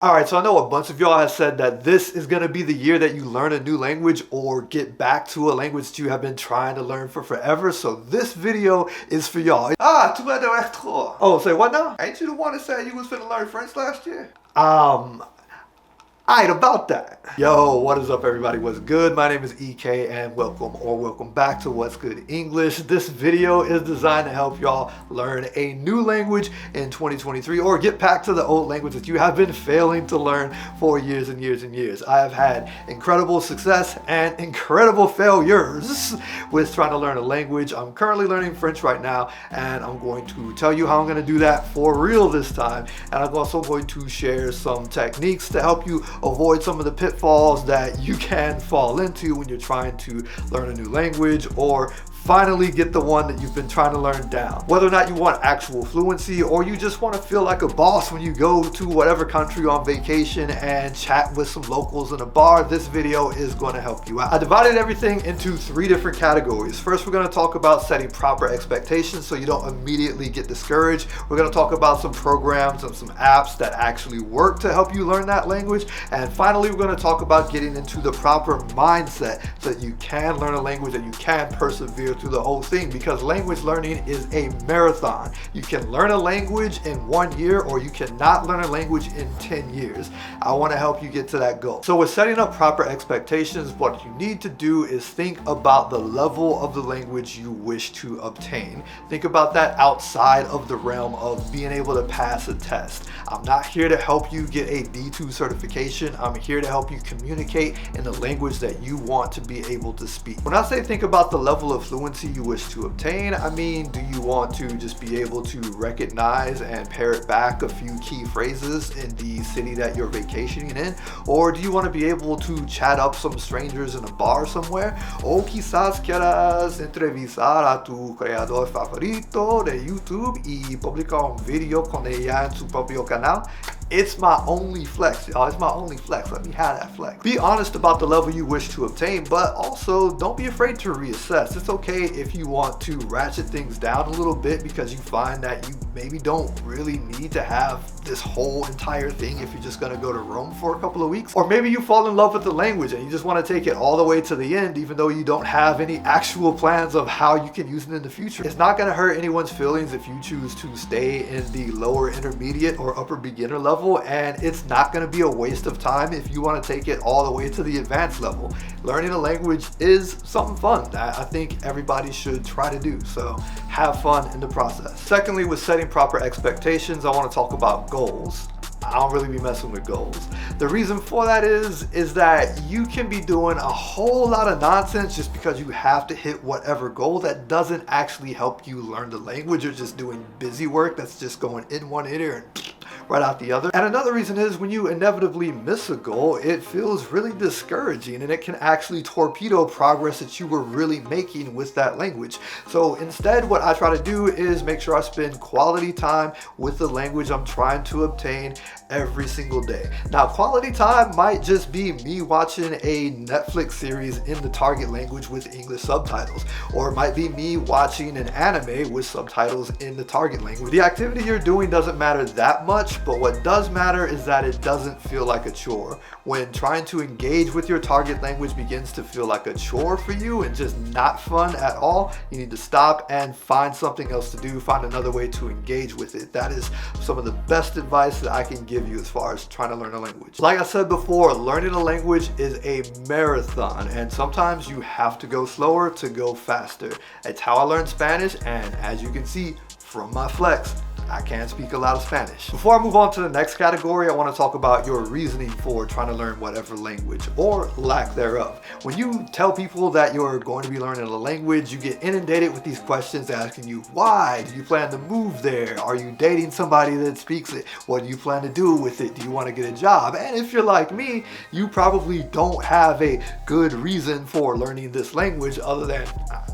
All right, so I know a bunch of y'all have said that this is going to be the year that you learn a new language or get back to a language that you have been trying to learn for forever. So this video is for y'all. Tu vas de extra. Oh, say what now? Ain't you the one that said you was finna learn French last year? Alright, about that. Yo, what is up everybody? What's good? My name is EK and welcome back to What's Good English. This video is designed to help y'all learn a new language in 2023 or get back to the old language that you have been failing to learn for years and years and years. I have had incredible success and incredible failures with trying to learn a language. I'm currently learning French right now and I'm going to tell you how I'm going to do that for real this time. And I'm also going to share some techniques to help you avoid some of the pitfalls that you can fall into when you're trying to learn a new language or finally get the one that you've been trying to learn down. Whether or not you want actual fluency or you just want to feel like a boss when you go to whatever country on vacation and chat with some locals in a bar, this video is going to help you out. I divided everything into 3 different categories. First, we're going to talk about setting proper expectations so you don't immediately get discouraged. We're going to talk about some programs and some apps that actually work to help you learn that language. And finally, we're going to talk about getting into the proper mindset so that you can learn a language, that you can persevere through the whole thing, because language learning is a marathon. You can learn a language in 1 year or you cannot learn a language in 10 years. I want to help you get to that goal. So with setting up proper expectations, what you need to do is think about the level of the language you wish to obtain. Think about that outside of the realm of being able to pass a test. I'm not here to help you get a B2 certification. I'm here to help you communicate in the language that you want to be able to speak. When I say think about the level of fluency you wish to obtain, I mean, do you want to just be able to recognize and parrot back a few key phrases in the city that you're vacationing in? Or do you want to be able to chat up some strangers in a bar somewhere? O quizás quieras entrevistar a tu creador favorito de YouTube y publicar un video con ella en su propio canal? It's my only flex, y'all. It's my only flex. Let me have that flex. Be honest about the level you wish to obtain, but also don't be afraid to reassess. It's okay if you want to ratchet things down a little bit because you find that you maybe don't really need to have this whole entire thing if you're just gonna go to Rome for a couple of weeks. Or maybe you fall in love with the language and you just want to take it all the way to the end, even though you don't have any actual plans of how you can use it in the future. It's not gonna hurt anyone's feelings if you choose to stay in the lower intermediate or upper beginner level. And it's not going to be a waste of time if you want to take it all the way to the advanced level. Learning a language is something fun that I think everybody should try to do, so have fun in the process. Secondly, with setting proper expectations, I want to talk about goals. I don't really be messing with goals. The reason for that is that you can be doing a whole lot of nonsense just because you have to hit whatever goal that doesn't actually help you learn the language. You're just doing busy work that's just going in one ear and right out the other. And another reason is when you inevitably miss a goal, it feels really discouraging and it can actually torpedo progress that you were really making with that language. So instead, what I try to do is make sure I spend quality time with the language I'm trying to obtain every single day. Now, quality time might just be me watching a Netflix series in the target language with English subtitles, or it might be me watching an anime with subtitles in the target language. The activity you're doing doesn't matter that much, but what does matter is that it doesn't feel like a chore. When trying to engage with your target language begins to feel like a chore for you and just not fun at all, you need to stop and find something else to do, find another way to engage with it. That is some of the best advice that I can give you as far as trying to learn a language. Like I said before, learning a language is a marathon, and sometimes you have to go slower to go faster. It's how I learned Spanish, and as you can see from my flex, I can speak a lot of Spanish. Before I move on to the next category, I want to talk about your reasoning for trying to learn whatever language or lack thereof. When you tell people that you're going to be learning a language, you get inundated with these questions asking you, why? Do you plan to move there? Are you dating somebody that speaks it? What do you plan to do with it? Do you want to get a job? And if you're like me, you probably don't have a good reason for learning this language other than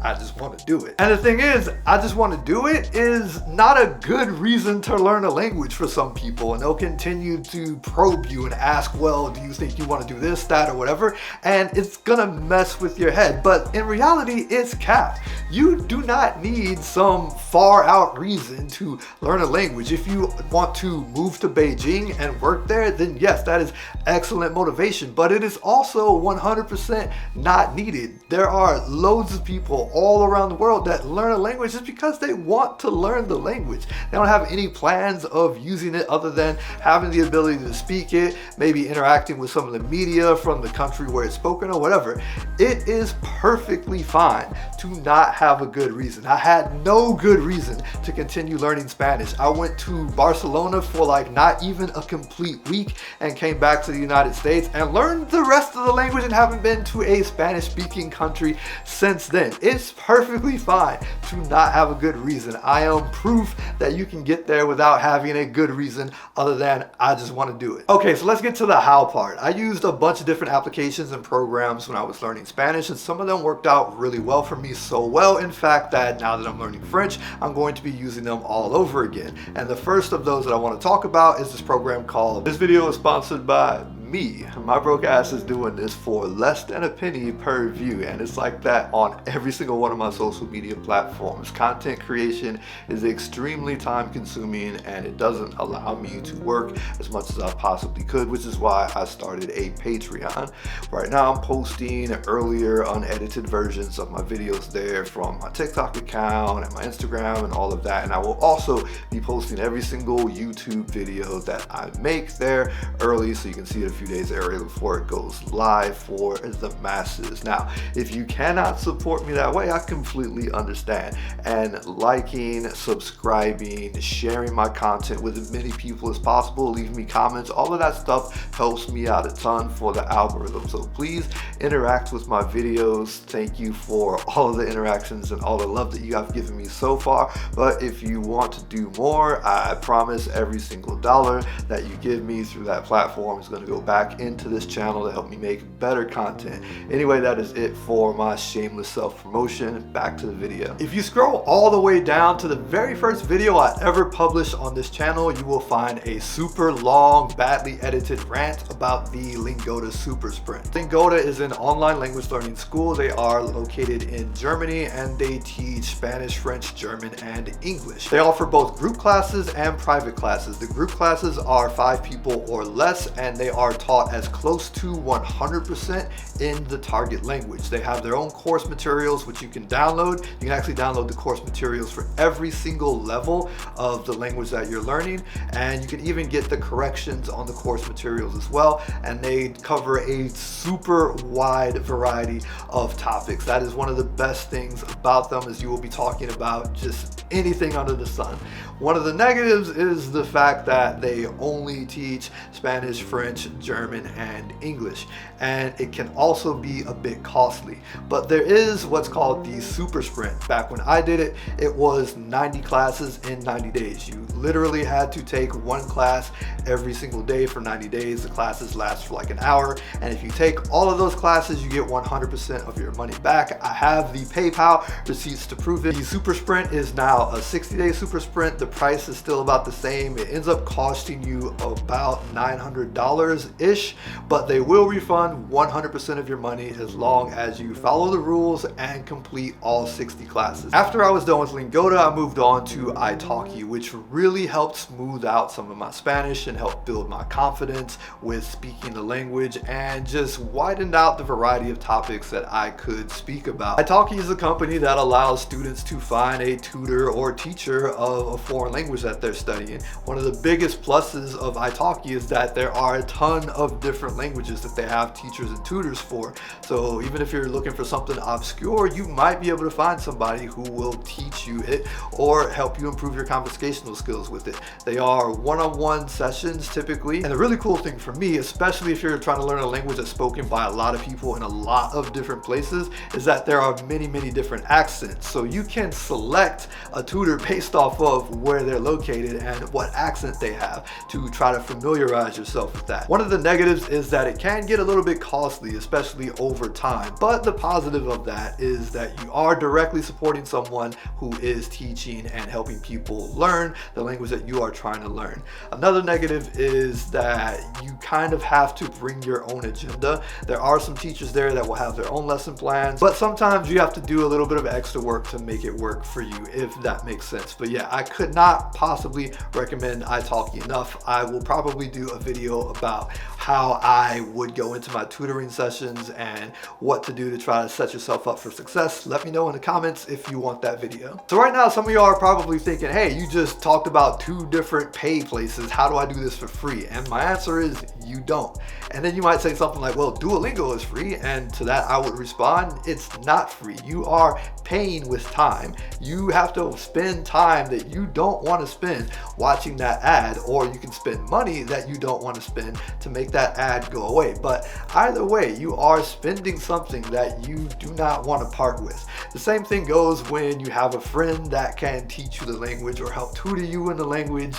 I just want to do it. And the thing is, I just want to do it is is not a good reason to learn a language for some people, and they'll continue to probe you and ask, well, do you think you want to do this, that, or whatever, and it's gonna mess with your head. But in reality, it's cap. You do not need some far out reason to learn a language. If you want to move to Beijing and work there, then yes, that is excellent motivation, but it is also 100% not needed. There are loads of people all around the world that learn a language just because they want to learn the language. They don't have any plans of using it other than having the ability to speak it, maybe interacting with some of the media from the country where it's spoken or whatever. It is perfectly fine to not have a good reason. I had no good reason to continue learning Spanish. I went to Barcelona for like not even a complete week and came back to the United States and learned the rest of the language and haven't been to a Spanish speaking country since then. It's perfectly fine to not have a good reason. I am proof that you can get there without having a good reason other than I just want to do it. Okay, so let's get to the how part. I used a bunch of different applications and programs when I was learning Spanish, and some of them worked out really well for me, so well in fact that now that I'm learning French, I'm going to be using them all over again. And the first of those that I want to talk about is this program called, this video is sponsored by me. My broke ass is doing this for less than a penny per view, and it's like that on every single one of my social media platforms. Content creation is extremely time consuming and it doesn't allow me to work as much as I possibly could, which is why I started a Patreon. Right now I'm posting earlier unedited versions of my videos there from my TikTok account and my Instagram and all of that, and I will also be posting every single YouTube video that I make there early so you can see it a few days earlier before it goes live for the masses. Now, if you cannot support me that way, I completely understand. And liking, subscribing, sharing my content with as many people as possible, leaving me comments, all of that stuff helps me out a ton for the algorithm. So please interact with my videos. Thank you for all of the interactions and all the love that you have given me so far. But if you want to do more, I promise every single dollar that you give me through that platform is going to go back into this channel to help me make better content. Anyway, that is it for my shameless self-promotion. Back to the video. If you scroll all the way down to the very first video I ever published on this channel, you will find a super long, badly edited rant about the Lingoda Super Sprint. Lingoda is an online language learning school. They are located in Germany and they teach Spanish, French, German, and English. They offer both group classes and private classes. The group classes are 5 people or less, and they are taught as close to 100% in the target language. They have their own course materials which you can download. You can actually download the course materials for every single level of the language that you're learning, and you can even get the corrections on the course materials as well, and they cover a super wide variety of topics. That is one of the best things about them, is you will be talking about just anything under the sun. One of the negatives is the fact that they only teach Spanish, French, German, and English, and it can also be a bit costly. But there is what's called the Super Sprint. Back when I did it, it was 90 classes in 90 days. You literally had to take one class every single day for 90 days. The classes last for like an hour, and if you take all of those classes, you get 100% of your money back. I have the PayPal receipts to prove it. The Super Sprint is now a 60-day Super Sprint. The price is still about the same. It ends up costing you about $900-ish, but they will refund 100% of your money as long as you follow the rules and complete all 60 classes. After I was done with Lingoda, I moved on to iTalki, which really helped smooth out some of my Spanish and helped build my confidence with speaking the language and just widened out the variety of topics that I could speak about. iTalki is a company that allows students to find a tutor or teacher of a foreign language that they're studying. One of the biggest pluses of iTalki is that there are a ton of different languages that they have teachers and tutors for. So even if you're looking for something obscure, you might be able to find somebody who will teach you it or help you improve your conversational skills with it. They are one-on-one sessions typically. And the really cool thing for me, especially if you're trying to learn a language that's spoken by a lot of people in a lot of different places, is that there are many different accents. So you can select a tutor based off of where they're located and what accent they have to try to familiarize yourself with that. One of the negatives is that it can get a little bit costly, especially over time. But the positive of that is that you are directly supporting someone who is teaching and helping people learn the language that you are trying to learn. Another negative is that you kind of have to bring your own agenda. There are some teachers there that will have their own lesson plans, but sometimes you have to do a little bit of extra work to make it work for you, if that makes sense. But yeah, I could not possibly recommend iTalki enough. I will probably do a video about how I would go into my tutoring sessions and what to do to try to set yourself up for success. Let me know in the comments if you want that video. So right now, some of y'all are probably thinking, hey, you just talked about 2 different pay places. How do I do this for free? And my answer is you don't. And then you might say something like, well, Duolingo is free. And to that, I would respond, it's not free. You are paying with time. You have to spend time that you don't want to spend watching that ad, or you can spend money that you don't want to spend to make that ad go away. But either way, you are spending something that you do not want to part with. The same thing goes when you have a friend that can teach you the language or help tutor you in the language.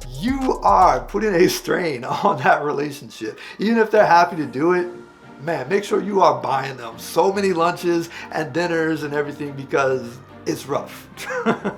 You are putting a strain on that relationship. Even if they're happy to do it, man, make sure you are buying them so many lunches and dinners and everything, because it's rough.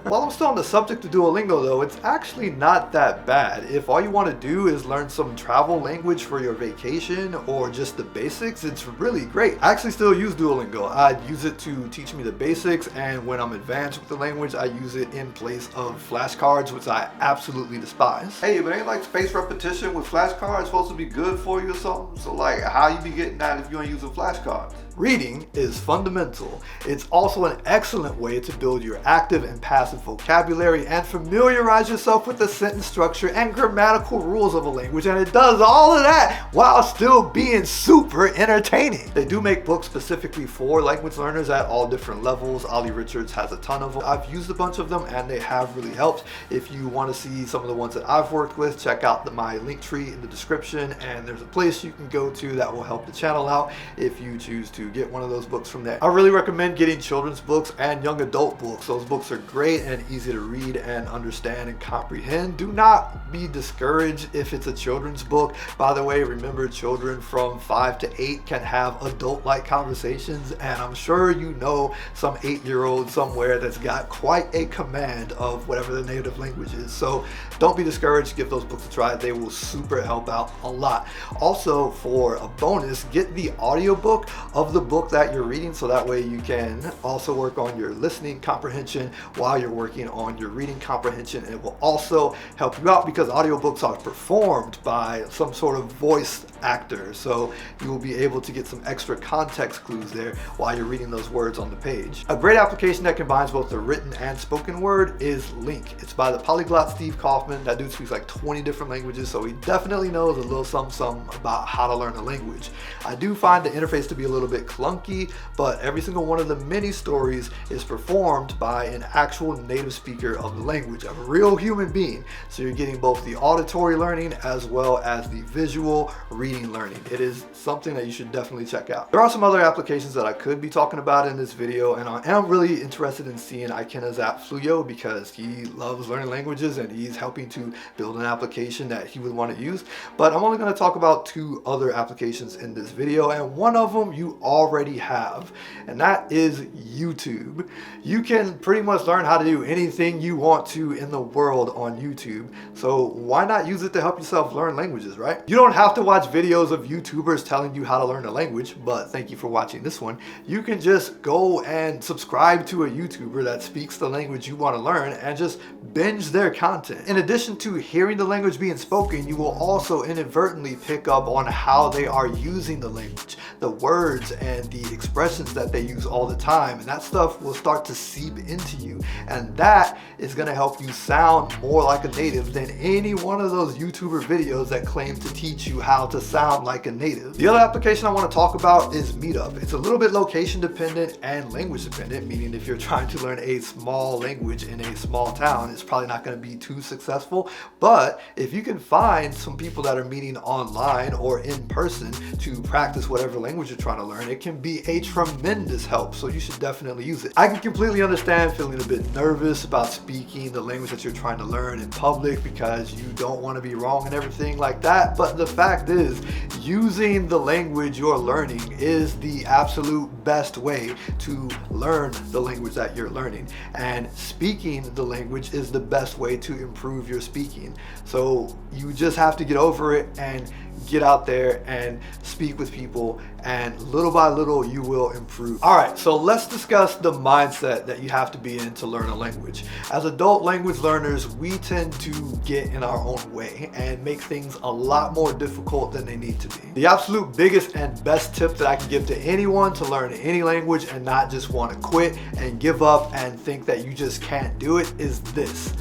While I'm still on the subject of Duolingo though, it's actually not that bad. If all you want to do is learn some travel language for your vacation or just the basics, it's really great. I actually still use Duolingo. I use it to teach me the basics, and when I'm advanced with the language, I use it in place of flashcards, which I absolutely despise. Hey, but ain't like spaced repetition with flashcards supposed to be good for you or something? So like, how you be getting that if you ain't using flashcards? Reading is fundamental. It's also an excellent way to build your active and passive vocabulary and familiarize yourself with the sentence structure and grammatical rules of a language, and it does all of that while still being super entertaining. They do make books specifically for language learners at all different levels. Ollie Richards has a ton of them. I've used a bunch of them and they have really helped. If you want to see some of the ones that I've worked with, check out my link tree in the description, and there's a place you can go to that will help the channel out if you choose to get one of those books from there. I really recommend getting children's books and young adult books. Those books are great and easy to read and understand and comprehend. Do not be discouraged if it's a children's book. By the way, remember, children from 5 to 8 can have adult-like conversations, and I'm sure you know some 8-year-old somewhere that's got quite a command of whatever the native language is. So don't be discouraged. Give those books a try. They will super help out a lot. Also, for a bonus, get the audiobook of the book that you're reading, so that way you can also work on your listening comprehension while you're working on your reading comprehension. And it will also help you out because audiobooks are performed by some sort of voice actor, so you will be able to get some extra context clues there while you're reading those words on the page. A great application that combines both the written and spoken word is LingQ. It's by the polyglot Steve Kaufman. That dude speaks like 20 different languages, so he definitely knows a little something about how to learn a language. I do find the interface to be a little bit clunky, but every single one of the mini stories is performed by an actual native speaker of the language, a real human being. So you're getting both the auditory learning as well as the visual reading learning. It is something that you should definitely check out. There are some other applications that I could be talking about in this video, and I am really interested in seeing Ikena's app Fluyo, because he loves learning languages and he's helping to build an application that he would want to use. But I'm only going to talk about 2 other applications in this video, and one of them you already have, and that is YouTube. You can pretty much learn how to do anything you want to in the world on YouTube, so why not use it to help yourself learn languages, right? You don't have to watch videos of YouTubers telling you how to learn a language, but thank you for watching this one. You can just go and subscribe to a YouTuber that speaks the language you want to learn and just binge their content. In addition to hearing the language being spoken, you will also inadvertently pick up on how they are using the language, the words and the expressions that they use all the time, and that stuff will start to seep into you, and that is going to help you sound more like a native than any one of those YouTuber videos that claim to teach you how to sound like a native. The other application I want to talk about is Meetup. It's a little bit location dependent and language dependent, meaning if you're trying to learn a small language in a small town, it's probably not going to be too successful. But if you can find some people that are meeting online or in person to practice whatever language you're trying to learn, and it can be a tremendous help, so you should definitely use it. I can completely understand feeling a bit nervous about speaking the language that you're trying to learn in public because you don't want to be wrong and everything like that, but the fact is, using the language you're learning is the absolute best way to learn the language that you're learning, and speaking the language is the best way to improve your speaking. So you just have to get over it and get out there and speak with people, and little by little you will improve. All right, so let's discuss the mindset that you have to be in to learn a language. As adult language learners, we tend to get in our own way and make things a lot more difficult than they need to be. The absolute biggest and best tip that I can give to anyone to learn any language and not just want to quit and give up and think that you just can't do it is this: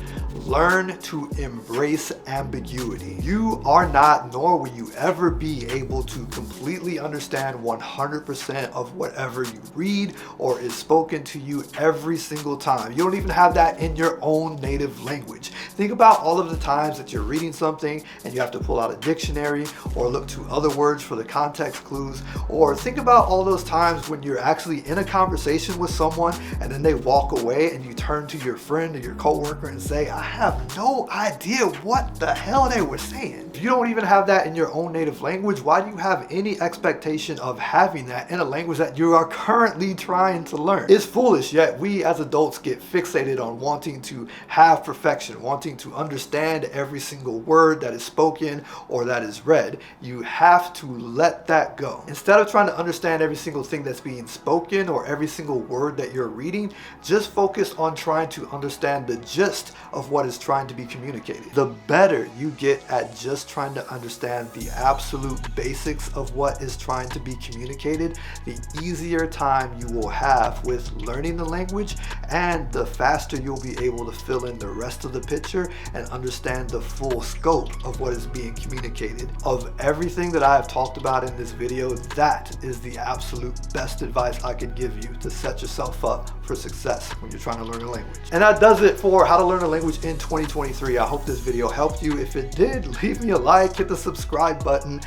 learn to embrace ambiguity. You are not, nor will you ever be able to completely understand 100% of whatever you read or is spoken to you every single time. You don't even have that in your own native language. Think about all of the times that you're reading something and you have to pull out a dictionary or look to other words for the context clues, or think about all those times when you're actually in a conversation with someone and then they walk away and you turn to your friend or your coworker and say, I have no idea what the hell they were saying. If you don't even have that in your own native language, why do you have any expectation of having that in a language that you are currently trying to learn? It's foolish, yet we as adults get fixated on wanting to have perfection, wanting to understand every single word that is spoken or that is read. You have to let that go. Instead of trying to understand every single thing that's being spoken or every single word that you're reading, just focus on trying to understand the gist of what is trying to be communicated. The better you get at just trying to understand the absolute basics of what is trying to be communicated, the easier time you will have with learning the language, and the faster you'll be able to fill in the rest of the picture and understand the full scope of what is being communicated. Of everything that I have talked about in this video, that is the absolute best advice I could give you to set yourself up for success when you're trying to learn a language. And that does it for how to learn a language in 2023. I hope this video helped you. If it did, leave me a like, hit the subscribe button,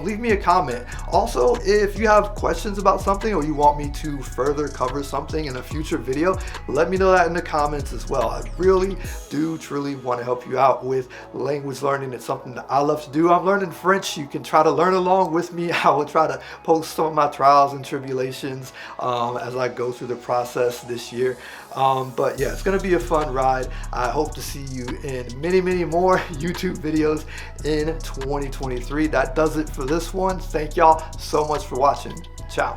leave me a comment. Also, if you have questions about something or you want me to further cover something in a future video, let me know that in the comments as well. I really do truly want to help you out with language learning. It's something that I love to do. I'm learning French. You can try to learn along with me. I will try to post some of my trials and tribulations as I go through the process this year. But yeah, it's going to be a fun ride. I hope to see you in many more YouTube videos in 2023. That does it for this one. Thank y'all so much for watching. Ciao.